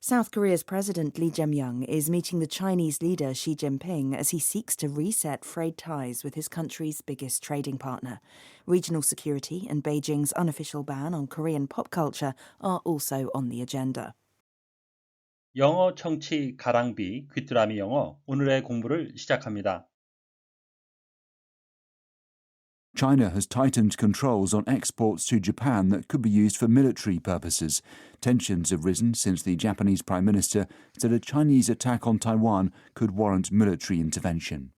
South Korea's President Lee Jae-myung is meeting the Chinese leader Xi Jinping as he seeks to reset frayed ties with his country's biggest trading partner. Regional security and Beijing's unofficial ban on Korean pop culture are also on the agenda. 영어 청취 가랑비 귀뚜라미 영어 오늘의 공부를 시작합니다. China has tightened controls on exports to Japan that could be used for military purposes. Tensions have risen since the Japanese Prime Minister said a Chinese attack on Taiwan could warrant military intervention.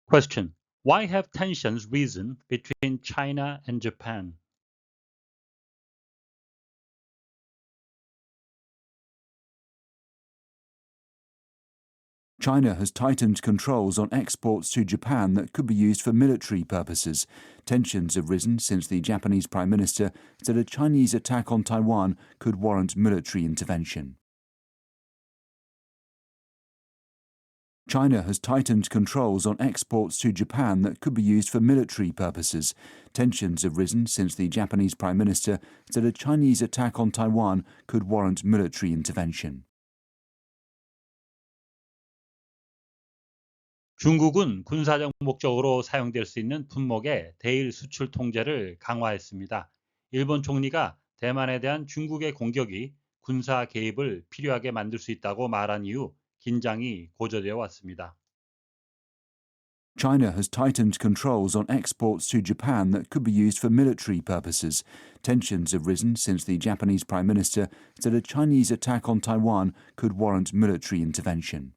Question: Why have tensions risen between China and Japan? China has tightened controls on exports to Japan that could be used for military purposes. Tensions have risen since the Japanese Prime Minister said a Chinese attack on Taiwan could warrant military intervention. China has tightened controls on exports to Japan that could be used for military purposes. Tensions have risen since the Japanese Prime Minister said a Chinese attack on Taiwan could warrant military intervention. 중국은 군사적 목적으로 사용될 수 있는 품목의 대일 수출 통제를 강화했습니다. 일본 총리가 대만에 대한 중국의 공격이 군사 개입을 필요하게 만들 수 있다고 말한 이후 긴장이 고조되어 왔습니다. China has tightened controls on exports to Japan that could be used for military purposes. Tensions have risen since the Japanese Prime Minister said a Chinese attack on Taiwan could warrant military intervention.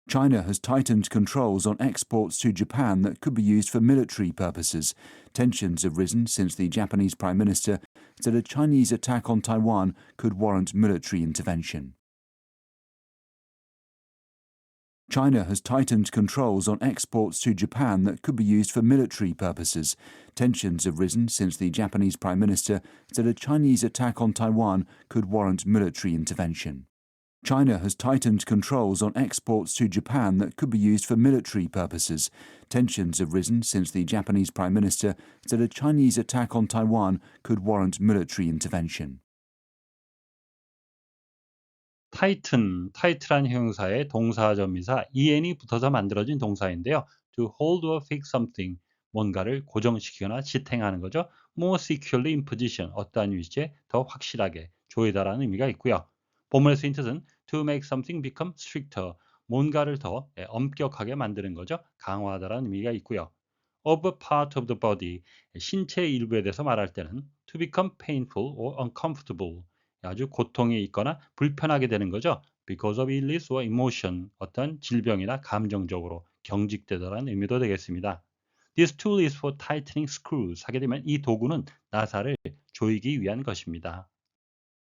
China has tightened controls on exports to Japan that could be used for military purposes. Tensions have risen since the Japanese Prime Minister said a Chinese attack on Taiwan could warrant military intervention. China has tightened controls on exports to Japan that could be used for military purposes. Tensions have risen since the Japanese Prime Minister said a Chinese attack on Taiwan could warrant military intervention. China has tightened controls on exports to Japan that could be used for military purposes. Tensions have risen since the Japanese Prime Minister said a Chinese attack on Taiwan could warrant military intervention. tight란 형용사의 동사점미사 en이 붙어서 만들어진 동사인데요. to hold or fix something, 뭔가를 고정시키거나 지탱하는 거죠. more securely in position, 어떠한 위치에 더 확실하게 조이다라는 의미가 있고요. 본문에서 인 뜻은 to make something become stricter, 뭔가를 더 엄격하게 만드는 거죠. 강화하다라는 의미가 있고요. of a part of the body, 신체의 일부에 대해서 말할 때는 to become painful or uncomfortable, 아주 고통이 있거나 불편하게 되는 거죠. because of illness or emotion, 어떤 질병이나 감정적으로 경직되다라는 의미도 되겠습니다. This tool is for tightening screws. 하게 되면 이 도구는 나사를 조이기 위한 것입니다.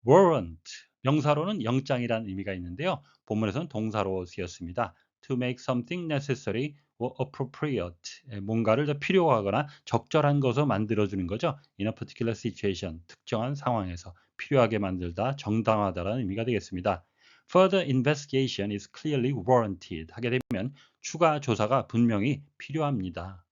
warrant, 명사로는 영장이라는 의미가 있는데요. 본문에서는 동사로 쓰였습니다. to make something necessary or appropriate, 뭔가를 더 필요하거나 적절한 것을 만들어주는 거죠. in a particular situation, 특정한 상황에서 필요하게 만들다, 정당하다라는 의미가 되겠습니다. Further investigation is clearly warranted. 하게 되면 추가 조사가 분명히 필요합니다.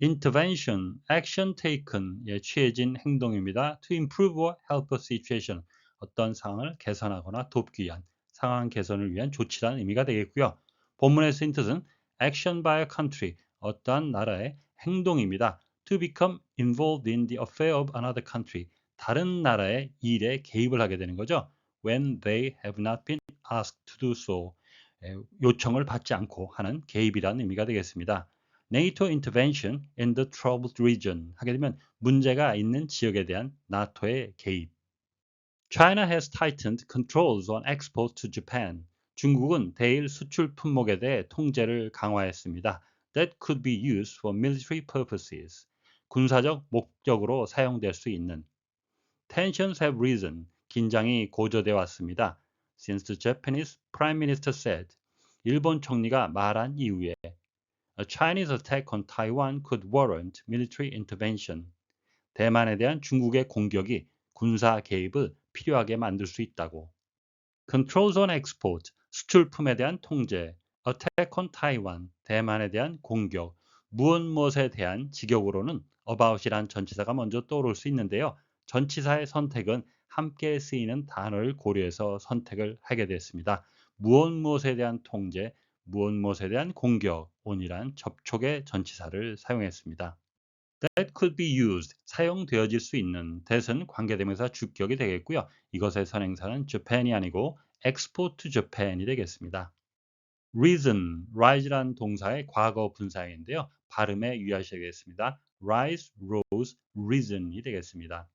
intervention, action taken, 취해진 행동입니다. to improve or help a situation, 어떤 상황을 개선하거나 돕기 위한, 상황 개선을 위한 조치라는 의미가 되겠고요. 본문의 쓰인 뜻은 action by a country, 어떠한 나라의 행동입니다. to become involved in the affair of another country, 다른 나라의 일에 개입을 하게 되는 거죠. when they have not been asked to do so, 요청을 받지 않고 하는 개입이라는 의미가 되겠습니다. NATO intervention in the troubled region, 하게 되면 문제가 있는 지역에 대한 나토의 개입. China has tightened controls on exports to Japan. 중국은 대일 수출 품목에 대해 통제를 강화했습니다. That could be used for military purposes. 군사적 목적으로 사용될 수 있는. Tensions have risen. 긴장이 고조되어 왔습니다. Since the Japanese Prime Minister said. 일본 총리가 말한 이후에. A Chinese attack on Taiwan could warrant military intervention. 대만에 대한 중국의 공격이 군사 개입을 필요하게 만들 수 있다고. Controls on export, 수출품에 대한 통제. Attack on Taiwan, 대만에 대한 공격. 무엇에 대한 직역으로는 about이란 전치사가 먼저 떠오를 수 있는데요. 전치사의 선택은 함께 쓰이는 단어를 고려해서 선택을 하게 됐습니다. 무엇에 대한 통제, 무엇에 대한 공격, on이란 접촉의 전치사를 사용했습니다. That could be used, 사용되어질 수 있는 that은 관계대명사 주격이 되겠고요. 이것의 선행사는 Japan이 아니고 export to Japan이 되겠습니다. Risen, rise란 동사의 과거 분사형인데요. 발음에 유의하셔야겠습니다. rise, rose, risen이 되겠습니다.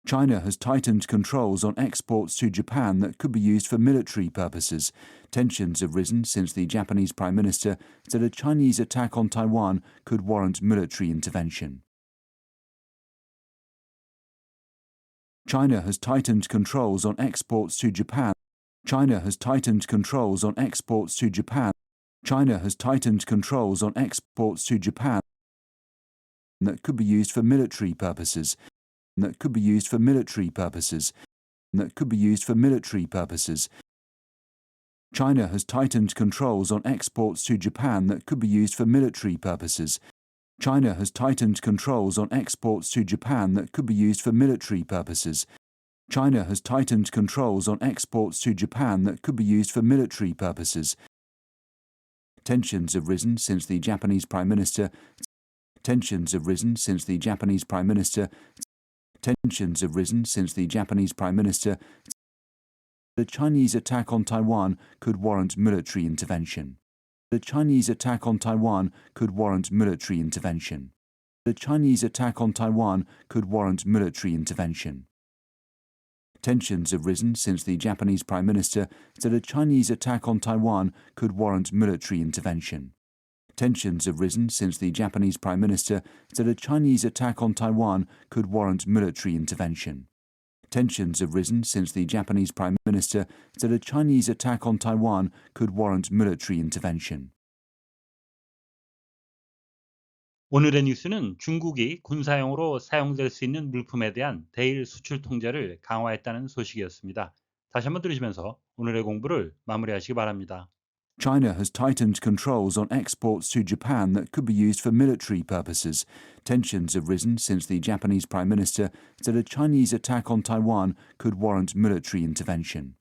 China has tightened controls on exports to Japan that could be used for military purposes. Tensions have risen since the Japanese Prime Minister said a Chinese attack on Taiwan could warrant military intervention. China has tightened controls on exports to Japan. China has tightened controls on exports to Japan. China has tightened controls on exports to Japan that could be used for military purposes. That could be used for military purposes. That could be used for military purposes. China has tightened controls on exports to Japan that could be used for military purposes. China has tightened controls on exports to Japan that could be used for military purposes. China has tightened controls on exports to Japan that could be used for military purposes. Tensions have risen since the Japanese Prime Minister. Tensions have risen since the Japanese Prime Minister. Tensions have risen since the Japanese Prime Minister. The Chinese attack on Taiwan could warrant military intervention. The Chinese attack on Taiwan could warrant military intervention. The Chinese attack on Taiwan could warrant military intervention. Tensions have risen since the Japanese Prime Minister said a Chinese attack on Taiwan could warrant military intervention. Tensions have risen since the Japanese Prime Minister said a Chinese attack on Taiwan could warrant military intervention. Tensions have risen since the Japanese Prime Minister said a Chinese attack on Taiwan could warrant military intervention. 오늘의 뉴스는 중국이 군사용으로 사용될 수 있는 물품에 대한 대일 수출 통제를 강화했다는 소식이었습니다. 다시 한번 들으시면서 오늘의 공부를 마무리하시기 바랍니다. China has tightened controls on exports to Japan that could be used for military purposes. Tensions have risen since the Japanese Prime Minister said a Chinese attack on Taiwan could warrant military intervention.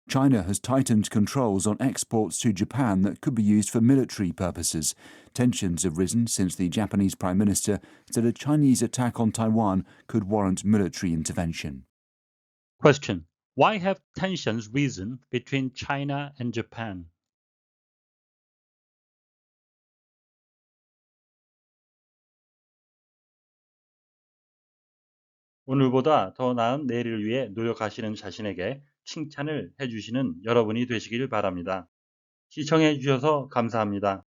China has tightened controls on exports to Japan that could be used for military purposes. Tensions have risen since the Japanese Prime Minister said a Chinese attack on Taiwan could warrant military intervention. Question. Why have tensions risen between China and Japan? 오늘보다 더 나은 내일을 위해 노력하시는 자신에게 칭찬을 해주시는 여러분이 되시길 바랍니다. 시청해 주셔서 감사합니다.